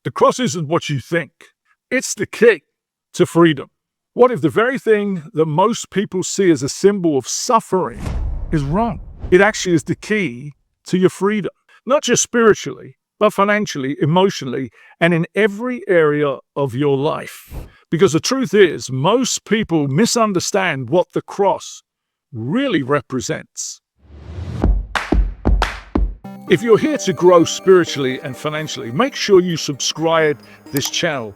The cross isn't what you think. It's the key to freedom. What if the very thing that most people see as a symbol of suffering is wrong? It actually is the key to your freedom, not just spiritually, but financially, emotionally, and in every area of your life. Because the truth is, most people misunderstand what the cross really represents. If you're here to grow spiritually and financially, make sure you subscribe to this channel.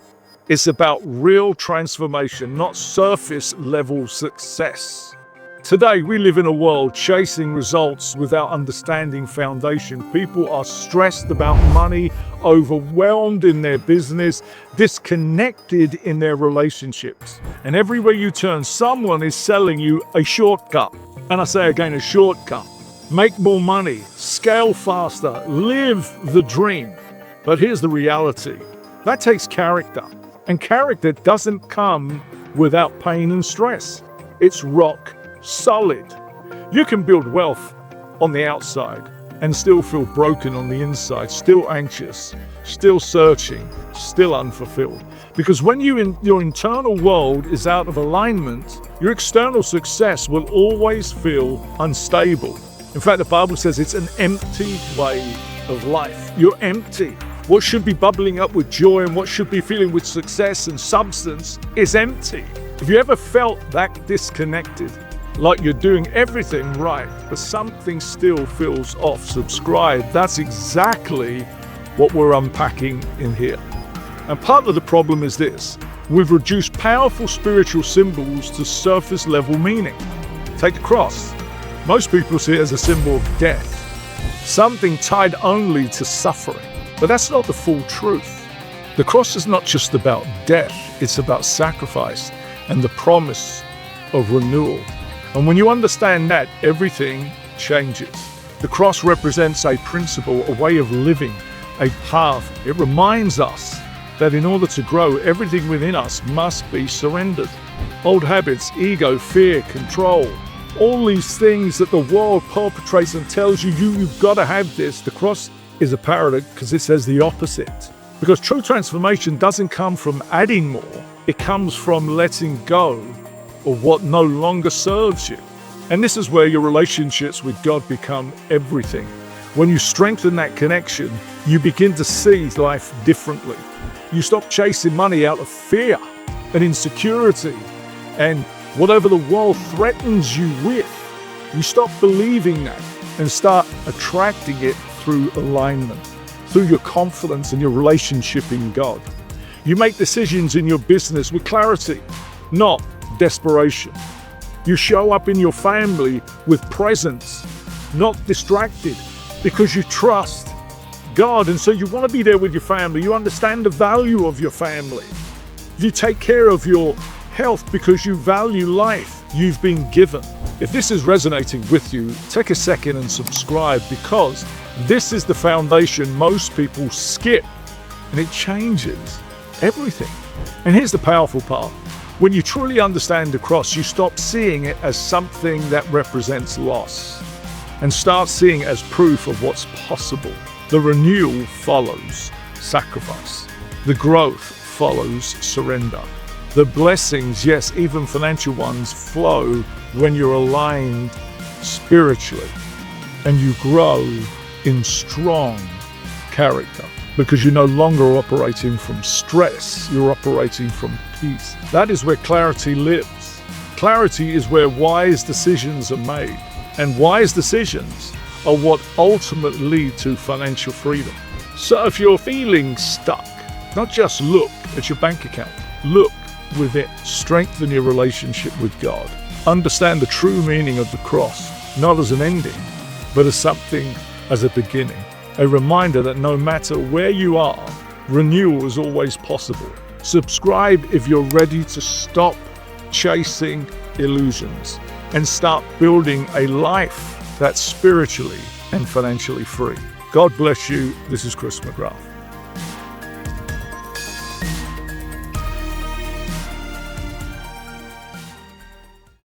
It's about real transformation, not surface level success. Today, we live in a world chasing results without understanding foundation. People are stressed about money, overwhelmed in their business, disconnected in their relationships. And everywhere you turn, someone is selling you a shortcut. And I say again, a shortcut. Make more money, scale faster, live the dream. But here's the reality. That takes character. And character doesn't come without pain and stress. It's rock solid. You can build wealth on the outside and still feel broken on the inside, still anxious, still searching, still unfulfilled. Because when your internal world is out of alignment, your external success will always feel unstable. In fact, the Bible says it's an empty way of life. You're empty. What should be bubbling up with joy and what should be feeling with success and substance is empty. Have you ever felt that disconnected? Like you're doing everything right, but something still feels off? Subscribe. That's exactly what we're unpacking in here. And part of the problem is this. We've reduced powerful spiritual symbols to surface level meaning. Take the cross. Most people see it as a symbol of death, something tied only to suffering. But that's not the full truth. The cross is not just about death, it's about sacrifice and the promise of renewal. And when you understand that, everything changes. The cross represents a principle, a way of living, a path. It reminds us that in order to grow, everything within us must be surrendered. Old habits, ego, fear, control, all these things that the world perpetrates and tells you, you've got to have this. The cross is a paradox because it says the opposite. Because true transformation doesn't come from adding more. It comes from letting go of what no longer serves you. And this is where your relationships with God become everything. When you strengthen that connection, you begin to see life differently. You stop chasing money out of fear and insecurity and whatever the world threatens you with. You stop believing that and start attracting it through alignment, through your confidence and your relationship in God. You make decisions in your business with clarity, not desperation. You show up in your family with presence, not distracted, because you trust God. And so you want to be there with your family. You understand the value of your family. You take care of your health because you value life you've been given. If this is resonating with you, take a second and subscribe, because this is the foundation most people skip, and it changes everything. And here's the powerful part. When you truly understand the cross, you stop seeing it as something that represents loss and start seeing it as proof of what's possible. The renewal follows sacrifice. The growth follows surrender. The blessings, yes, even financial ones, flow when you're aligned spiritually and you grow in strong character, because you're no longer operating from stress, you're operating from peace. That is where clarity lives. Clarity is where wise decisions are made, and wise decisions are what ultimately lead to financial freedom. So if you're feeling stuck, not just look at your bank account, look with it. Strengthen your relationship with God. Understand the true meaning of the cross, not as an ending, but as something as a beginning. A reminder that no matter where you are, renewal is always possible. Subscribe if you're ready to stop chasing illusions and start building a life that's spiritually and financially free. God bless you. This is Chris McGrath.